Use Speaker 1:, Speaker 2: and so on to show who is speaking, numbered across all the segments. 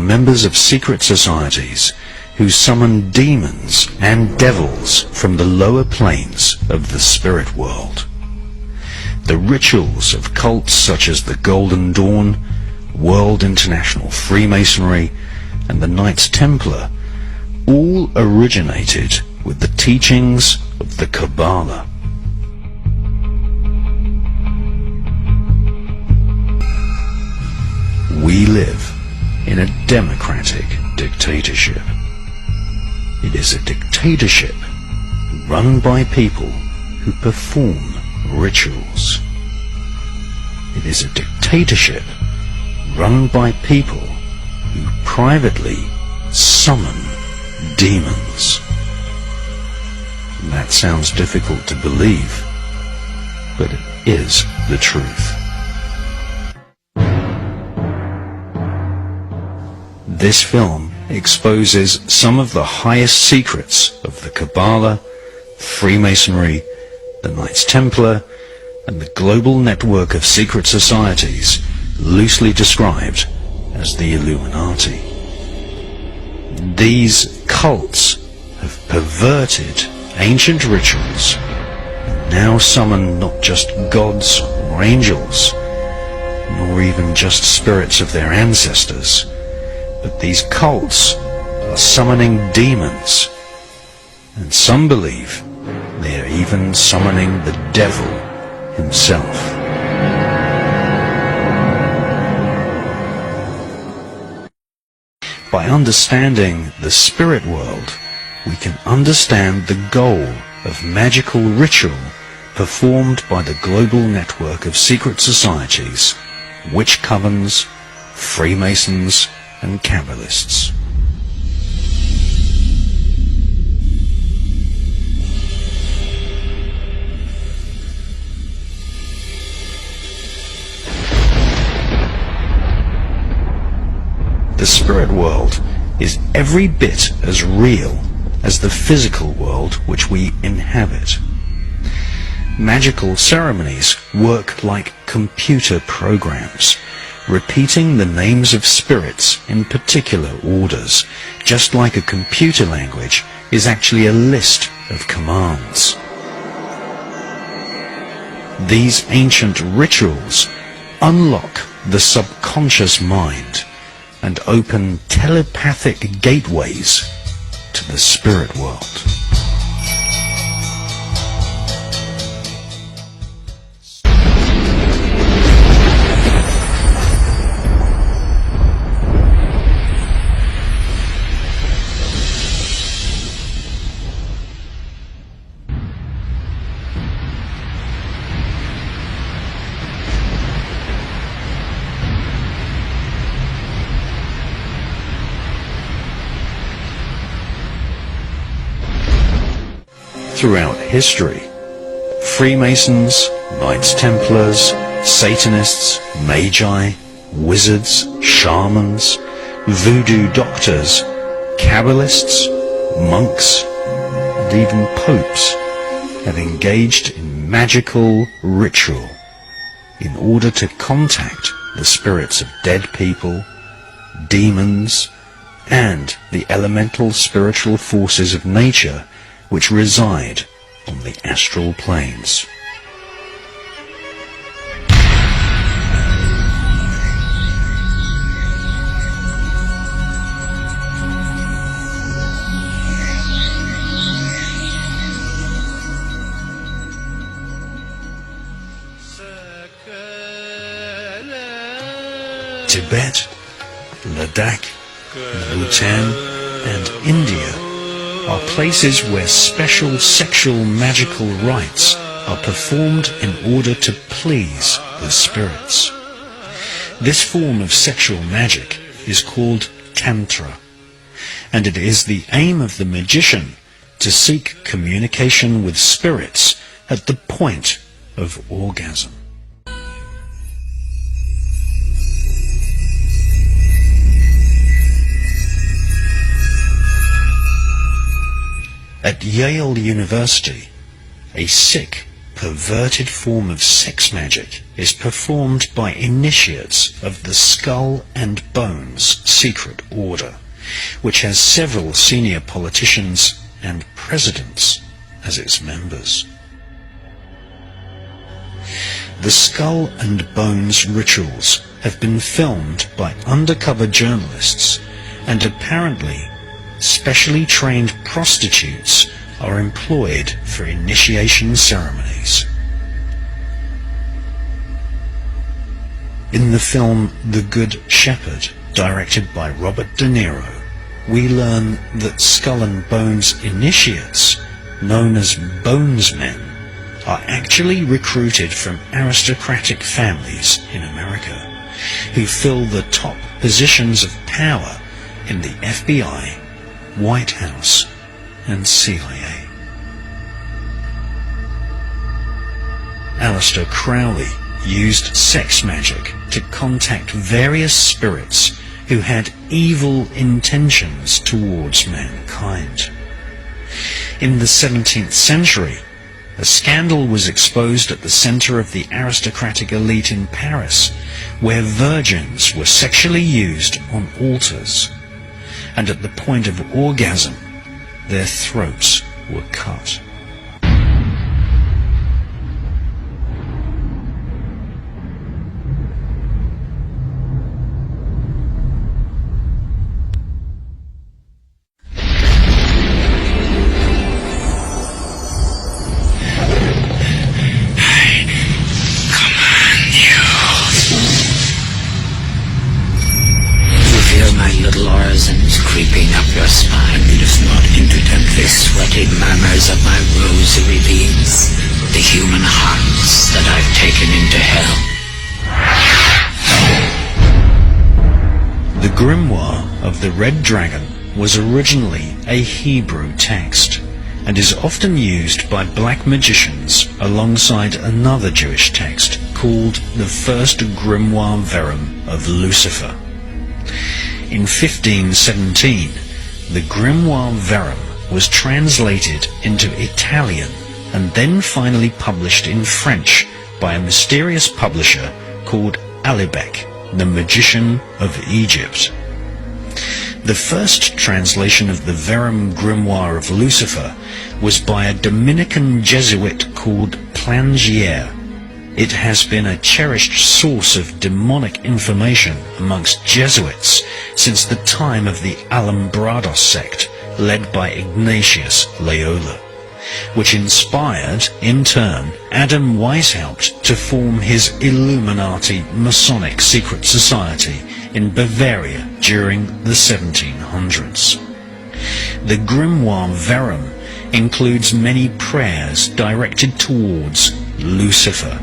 Speaker 1: members of secret societies who summon demons and devils from the lower planes of the spirit world. The rituals of cults such as the Golden Dawn, World International Freemasonry, and the Knights Templar all originated with the teachings of the Kabbalah. We live in a democratic dictatorship. It is a dictatorship run by people who perform rituals. It is a dictatorship run by people who privately summon demons. That sounds difficult to believe, but it is the truth. This film exposes some of the highest secrets of the Kabbalah, Freemasonry, the Knights Templar, and the global network of secret societies loosely described as the Illuminati. These cults have perverted ancient rituals and now summon not just gods or angels, nor even just spirits of their ancestors, but these cults are summoning demons, and some believe they are even summoning the devil himself. By understanding the spirit world, we can understand the goal of magical ritual performed by the global network of secret societies, witch covens, Freemasons, and Kabbalists. The spirit world is every bit as real as the physical world which we inhabit. Magical ceremonies work like computer programs, repeating the names of spirits in particular orders, just like a computer language is actually a list of commands. These ancient rituals unlock the subconscious mind and open telepathic gateways to the spirit world. Throughout history, Freemasons, Knights Templars, Satanists, Magi, wizards, shamans, voodoo doctors, Kabbalists, monks, and even popes have engaged in magical ritual in order to contact the spirits of dead people, demons, and the elemental spiritual forces of nature which reside on the astral planes. Tibet, Ladakh, Bhutan, and India are places where special sexual magical rites are performed in order to please the spirits. This form of sexual magic is called Tantra, and it is the aim of the magician to seek communication with spirits at the point of orgasm. At Yale University, a Sikh perverted form of sex magic is performed by initiates of the Skull and Bones Secret Order, which has several senior politicians and presidents as its members. The Skull and Bones rituals have been filmed by undercover journalists, and apparently specially trained prostitutes are employed for initiation ceremonies. In the film The Good Shepherd, directed by Robert De Niro, we learn that Skull and Bones initiates, known as Bonesmen, are actually recruited from aristocratic families in America, who fill the top positions of power in the FBI, White House, and CIA. Aleister Crowley used sex magic to contact various spirits who had evil intentions towards mankind. In the 17th century, a scandal was exposed at the center of the aristocratic elite in Paris, where virgins were sexually used on altars, and at the point of orgasm, their throats were cut.
Speaker 2: Creeping up your spine, it is not indolently sweaty murmurs of my rosary beads, the human hearts that I've taken into hell.
Speaker 1: The Grimoire of the Red Dragon was originally a Hebrew text, and is often used by black magicians alongside another Jewish text called the First Grimoire Verum of Lucifer. In 1517, the Grimoire Verum was translated into Italian and then finally published in French by a mysterious publisher called Alibec, the Magician of Egypt. The first translation of the Verum Grimoire of Lucifer was by a Dominican Jesuit called Plangier. It has been a cherished source of demonic information amongst Jesuits since the time of the Alumbrados sect led by Ignatius Loyola, which inspired, in turn, Adam Weishaupt to form his Illuminati Masonic secret society in Bavaria during the 1700s. The Grimoire Verum includes many prayers directed towards Lucifer,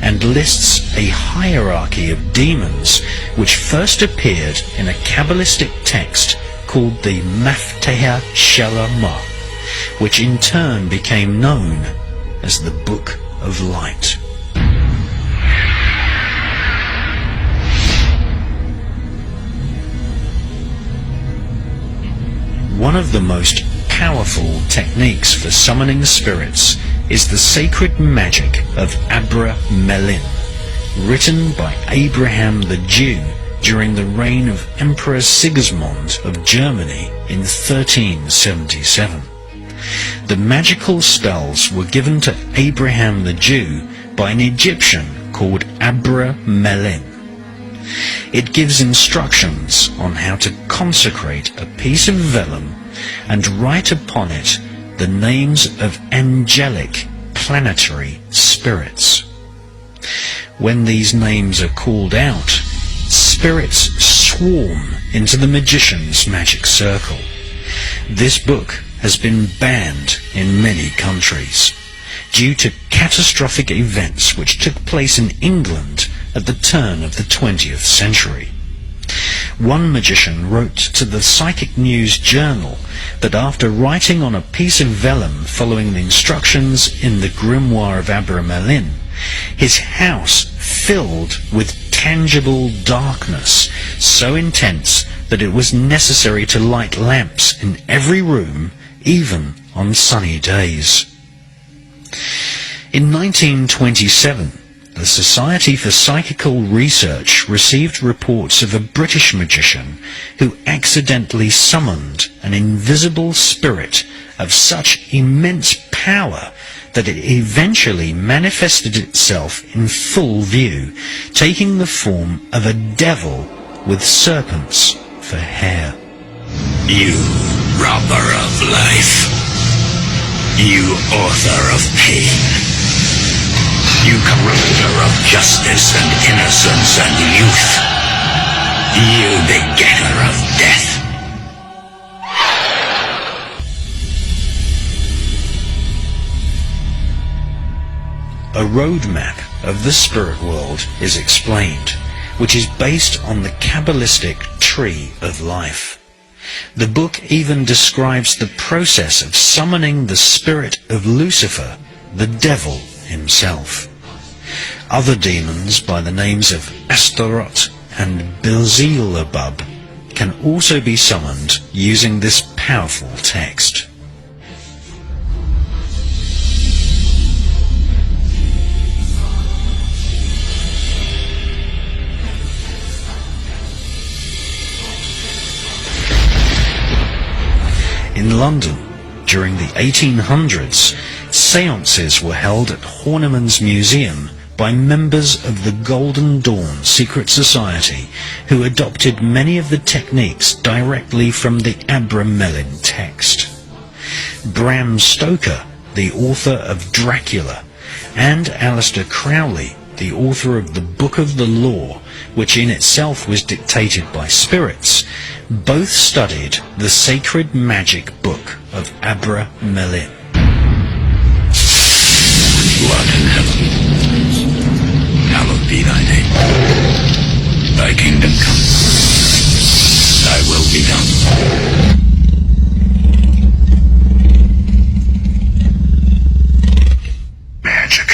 Speaker 1: and lists a hierarchy of demons which first appeared in a Kabbalistic text called the Mafteha Shalama, which in turn became known as the Book of Light. One of the most powerful techniques for summoning spirits is the sacred magic of Abra Melin, written by Abraham the Jew during the reign of Emperor Sigismund of Germany in 1377. The magical spells were given to Abraham the Jew by an Egyptian called Abra Melin. It gives instructions on how to consecrate a piece of vellum and write upon it the names of angelic planetary spirits. When these names are called out, spirits swarm into the magician's magic circle. This book has been banned in many countries due to catastrophic events which took place in England at the turn of the 20th century. One magician wrote to the Psychic News Journal that after writing on a piece of vellum following the instructions in the Grimoire of Abra Melin, his house filled with tangible darkness so intense that it was necessary to light lamps in every room, even on sunny days. In 1927, the Society for Psychical Research received reports of a British magician who accidentally summoned an invisible spirit of such immense power that it eventually manifested itself in full view, taking the form of a devil with serpents for hair.
Speaker 2: You robber of life. You author of pain. You corrupter of justice and innocence and youth. You begetter of death.
Speaker 1: A roadmap of the spirit world is explained, which is based on the Kabbalistic tree of life. The book even describes the process of summoning the spirit of Lucifer, the devil himself. Other demons by the names of Astaroth and Beelzebub can also be summoned using this powerful text. In London, during the 1800s, seances were held at Horniman's Museum by members of the Golden Dawn secret society who adopted many of the techniques directly from the Abramelin text. Bram Stoker, the author of Dracula, and Aleister Crowley, the author of the Book of the Law, which in itself was dictated by spirits, both studied the sacred magic book of Abramelin.
Speaker 2: Who art in heaven, hallowed be thy name. Thy kingdom come, thy will be done. Magic.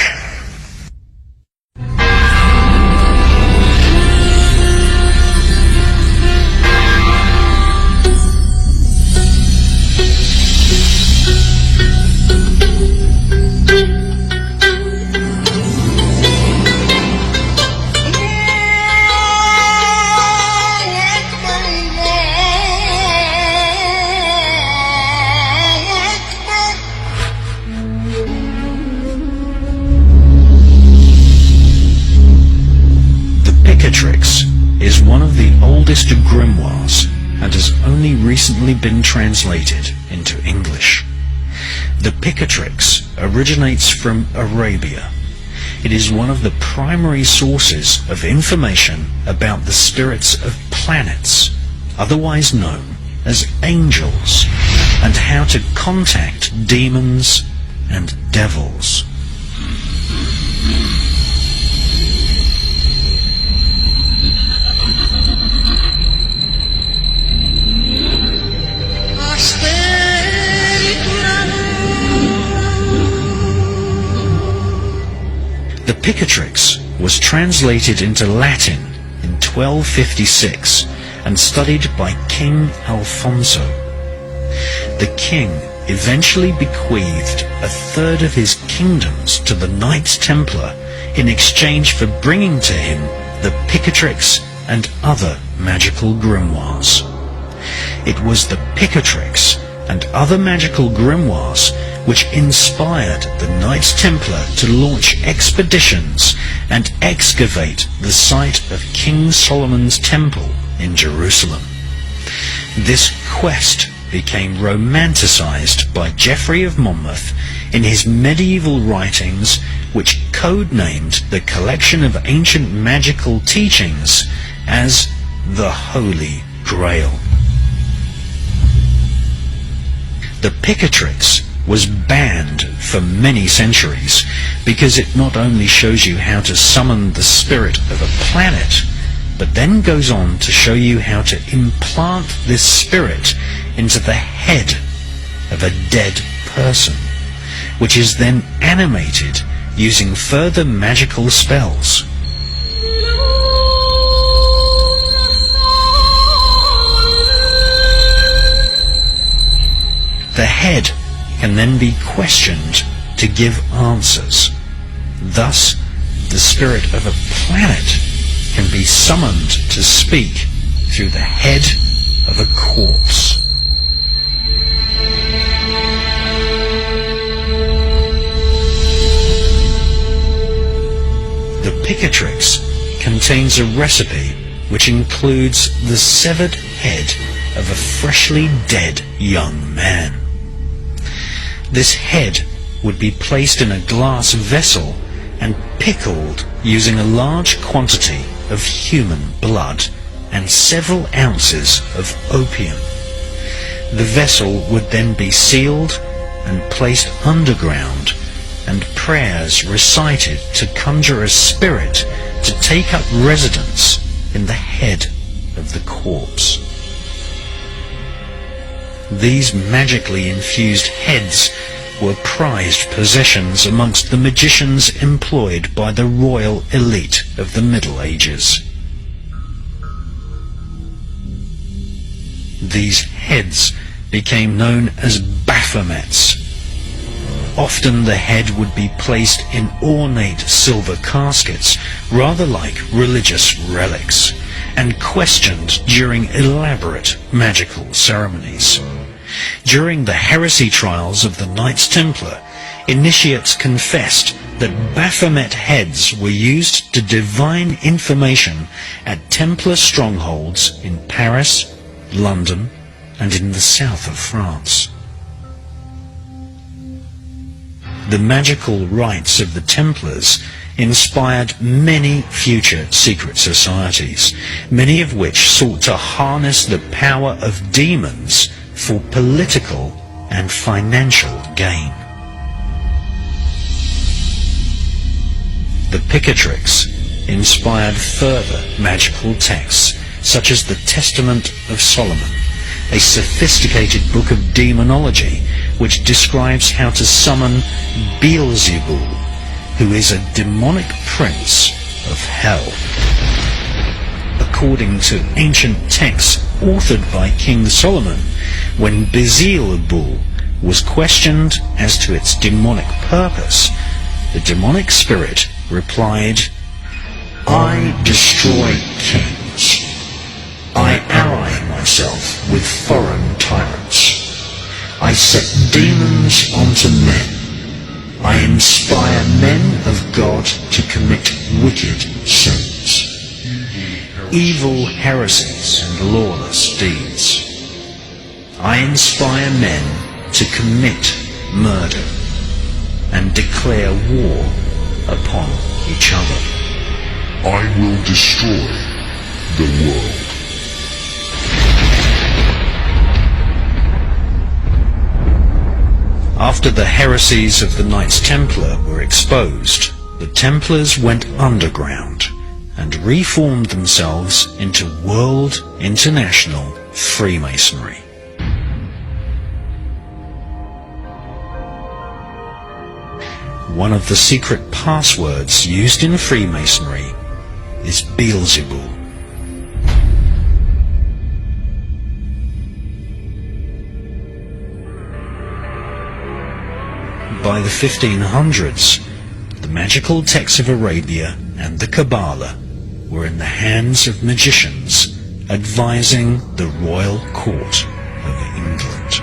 Speaker 1: Is one of the oldest grimoires and has only recently been translated into English. The Picatrix originates from Arabia. It is one of the primary sources of information about the spirits of planets, otherwise known as angels, and how to contact demons and devils. The Picatrix was translated into Latin in 1256 and studied by King Alfonso. The king eventually bequeathed a third of his kingdoms to the Knights Templar in exchange for bringing to him the Picatrix and other magical grimoires. It was the Picatrix and other magical grimoires which inspired the Knights Templar to launch expeditions and excavate the site of King Solomon's Temple in Jerusalem. This quest became romanticized by Geoffrey of Monmouth in his medieval writings, which codenamed the collection of ancient magical teachings as the Holy Grail. The Picatrix was banned for many centuries because it not only shows you how to summon the spirit of a planet, but then goes on to show you how to implant this spirit into the head of a dead person, which is then animated using further magical spells. The head can then be questioned to give answers, Thus, the spirit of a planet can be summoned to speak through the head of a corpse. The Picatrix contains a recipe which includes the severed head of a freshly dead young man. This head would be placed in a glass vessel and pickled using a large quantity of human blood and several ounces of opium. The vessel would then be sealed and placed underground, and prayers recited to conjure a spirit to take up residence in the head of the corpse. These magically infused heads were prized possessions amongst the magicians employed by the royal elite of the Middle Ages. These heads became known as Baphomets. Often the head would be placed in ornate silver caskets, rather like religious relics, and questioned during elaborate magical ceremonies. During the heresy trials of the Knights Templar, initiates confessed that Baphomet heads were used to divine information at Templar strongholds in Paris, London, and in the south of France. The magical rites of the Templars inspired many future secret societies, many of which sought to harness the power of demons for political and financial gain. The Picatrix inspired further magical texts such as the Testament of Solomon, a sophisticated book of demonology which describes how to summon Beelzebul, who is a demonic prince of hell. According to ancient texts authored by King Solomon, when Beelzebul was questioned as to its demonic purpose, the demonic spirit replied, "I destroy kings. I ally myself with foreign tyrants. I set demons onto men. I inspire men of God to commit wicked sins, evil heresies and lawless deeds. I inspire men to commit murder and declare war upon each other.
Speaker 3: I will destroy the world."
Speaker 1: After the heresies of the Knights Templar were exposed, the Templars went underground and reformed themselves into World International Freemasonry. One of the secret passwords used in Freemasonry is Beelzebul. By the 1500s, the magical texts of Arabia and the Kabbalah were in the hands of magicians advising the royal court of England.